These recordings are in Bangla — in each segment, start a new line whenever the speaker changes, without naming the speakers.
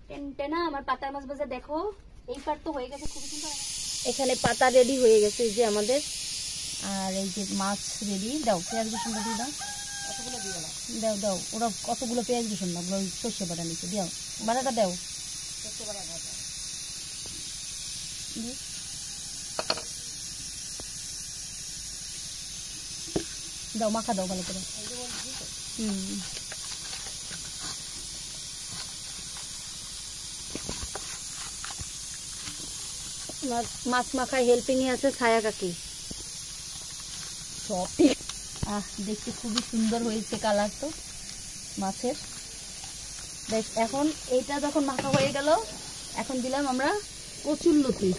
টেনটেনা আমার পাতার মাছ ভাজা দেখো, এই পাট তো হয়ে গেছে, খুবই সুন্দর। এখানে পাতা রেডি হয়ে গেছে এই যে আমাদের, আর এই যে মাছ রেডি। দাও পেঁয়াজ রসুন দিয়ে দাও, কতগুলো দিয়ে দাও, দাও ওরা কতগুলো পেঁয়াজ রসুন না, ওগুলো সর্ষে বাটা নিচ্ছে, দাও বাটাটা দাও, সর্ষে বাটা দাও, মাখা দাও ভালো করে। মাছ মাখায় হেল্পিং এ আছে ছায়া কাকি। সব ঠিক। দেখতে খুবই সুন্দর হয়েছে কালার তো মাছের। বেশ, এখন এইটা যখন মাখা হয়ে গেল, এখন দিলাম আমরা কচুরলতি।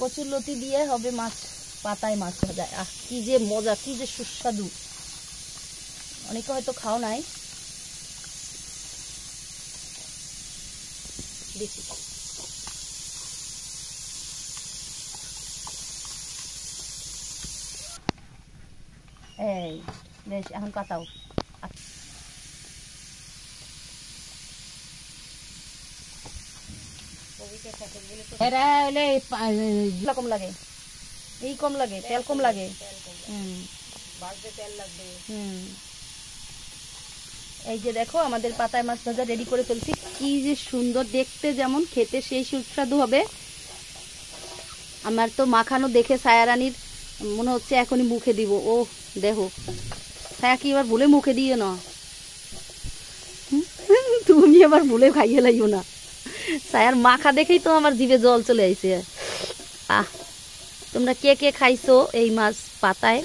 কচুরলতি দিয়ে হবে মাছ পাতায় মাছ ভাজা। কি যে মজা, কি যে সুস্বাদু। অনেকে হয়তো খাও নাই, দেখি এই বেশ, এখন কাটাও। কম লাগে, এই কম লাগে, তেল কম লাগে। এই যে দেখো আমাদের পাতায় মাছ ভাজা রেডি করে ফেলছি। কি যে সুন্দর দেখতে, যেমন খেতে সেই সুস্বাদু হবে। আমার তো মাখানো দেখে ছায়ারানীর মনে হচ্ছে এখনই মুখে দিব। ও দেখো ছায়া কি এবার ভুলে মুখে দিয়ে না, তুমি আবার ভুলে খাইয়ে লাইও না। ছায়ার মাখা দেখেই তো আমার জিভে জল চলে আইছে। তোমরা কে কে খাইছো এই মাছ পাতায়?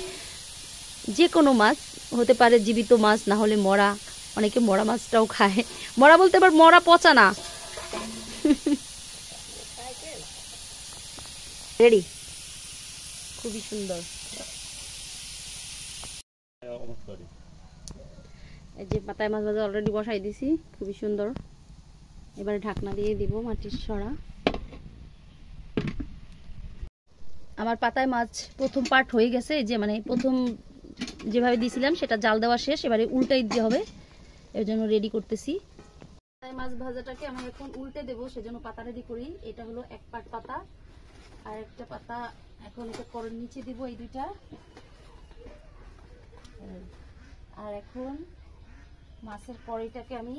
যে কোনো মাছ হতে পারে, জীবিত মাছ না হলে মরা, অনেকে মরা মাছটাও খায়। মরা বলতে আবার মরা পচা না। রেডি, খুবই সুন্দর। এই যে পাতায় মাছ ভাজা অলরেডি বসাই দিছি, খুবই সুন্দর। এবারে ঢাকনা দিয়ে দিব মাটির সরা। আমার পাতায় মাছ প্রথম পার্ট হয়ে গেছে, এই যে মানে প্রথম যেভাবে দিয়েছিলাম সেটা জাল দেওয়া শেষ, এবারে উল্টাই দিতে হবে, এর জন্য রেডি করতেছি। পাতায় মাছ ভাজাটাকে আমি এখন উল্টে দেবো, সেজন্য পাতা রেডি করি। এটা হলো এক পাট পাতা, আর একটা পাতা এখন এটা করের নিচে দিব, এই দুইটা। আর এখন মাছের কড়াইটাকে আমি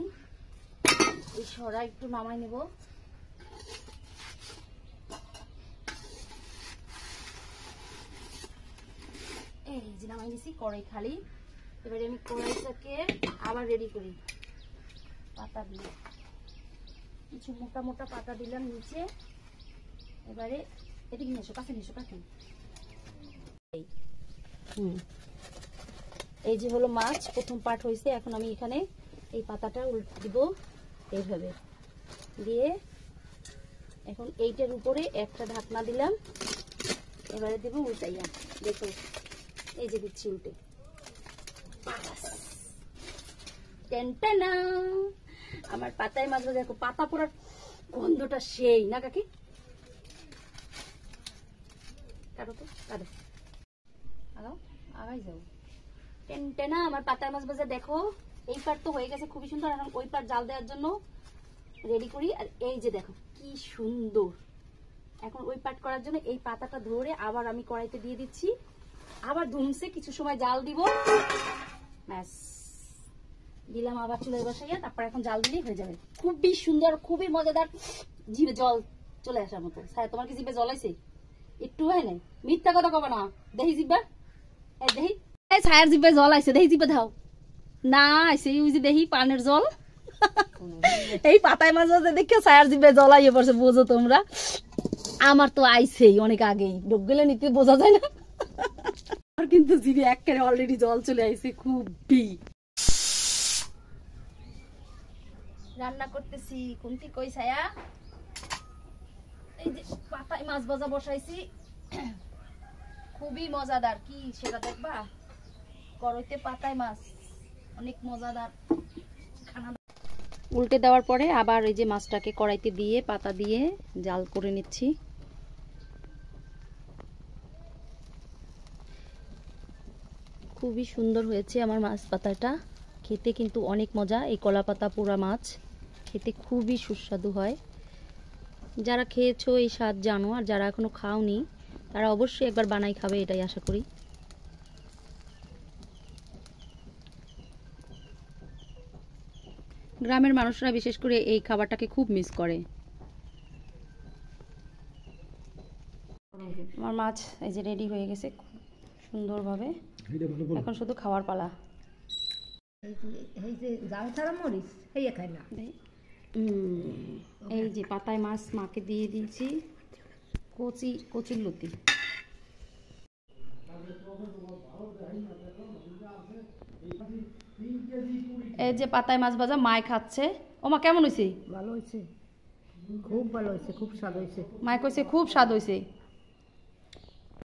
এই সরা একটু নামাই নেব। এই যে নামাই নিছি, কড়াই খালি। এবারে আমি কড়াইটাকে আবার রেডি করি। পাতা দিয়ে কিছু মোটা মোটা পাতা দিলাম নিচে। এবারে এদিকে নিয়ে এসো, কাছে নিয়ে এসো, কাছে। এই যে হলো মাছ প্রথম পার্ট হয়েছে। এখন আমি এখানে এই পাতাটা উল্টে দিব এইভাবে দিয়ে। এখন এইটার উপরে একটা ঢাকনা দিলাম, এবারে দেবো উল্টাইয়া। দেখো এই যে দিচ্ছি উল্টে। টেনটেনা আমার পাতায় মাছ ভাজা। দেখো পাতা পোড়ার গন্ধটা সেই না কাকি? কাটো তো, কাটো, আগাও, আগাই যাও। টেনটেনা আমার পাতায় মাছ ভাজা দেখো, এই পাট তো হয়ে গেছে, খুবই সুন্দর। এখন ওই পাট জাল দেওয়ার জন্য রেডি করি। আর এই যে দেখো কি সুন্দর। এখন ওই পাট করার জন্য এই পাতাটা ধরে আবার আমি কড়াইতে দিয়ে দিচ্ছি। আবার ধুমছে, কিছু সময় জাল দিব, ব্যাস দিলাম। আবার চুলায় বসাইয়া তারপর এখন জাল দিলেই হয়ে যাবে। খুবই সুন্দর, খুবই মজাদার, জিভে জল চলে আসার মতো। স্যার তোমার কি জিভে জল আইছে? একটু হয় না, মিথ্যা কথা কবে না। দেখি জিভা, দেখি ছায়ার জিভে জল আইছে, দেখি জিভে দাও না আইছে। ওই যে দেখি পানের জল। এই পাতায় মাছ দেখে ছায়ার জিভে জল আইয়ে পড়ছে, বোঝো তোমরা। আমার তো আইছেই অনেক আগেই, ডোক গেলে নিতে বোঝা যায় না। আর কিন্তু জিভে একেবারে অলরেডি জল চলে আইছে। খুবই রান্না করতেছি। কোনটি কই ছায়া? এই যে পাতায় মাছ ভাজা বসাইছি, খুবই মজাদার। কি সেটা দেখবা? কড়াইতে পাতায় মাছ, অনেক মজাদার খানা। উল্টে দেওয়ার পরে আবার এই যে মাছটাকে কড়াইতে দিয়ে পাতা দিয়ে জাল করে নিচ্ছি। খুবই সুন্দর হয়েছে আমার মাছ পাতাটা। খেতে কিন্তু অনেক মজা। এই কলাপাতা পোড়া মাছ খেতে খুবই সুস্বাদু হয়। যারা খেয়েছো এই স্বাদ জানো, আর যারা এখনো খাওনি তারা অবশ্যই একবার বানাই খাবে, এটাই আশা করি। গ্রামের মানুষরা বিশেষ করে এই খাবারটাকে খুব মিস করে। আমার মাছ এই যে রেডি হয়ে গেছে সুন্দরভাবে, এখন শুধু খাওয়ার পালা। এই যে পাতায় মাছ মাকে দিয়ে দিয়েছি, কচির লতি। এই যে পাতায় মাছ ভাজা মায় খাচ্ছে। ও মা কেমন হয়েছে?
ভালো হয়েছে, খুব ভালো হয়েছে, খুব স্বাদ হয়েছে।
মায় কইছে খুব স্বাদ হয়েছে।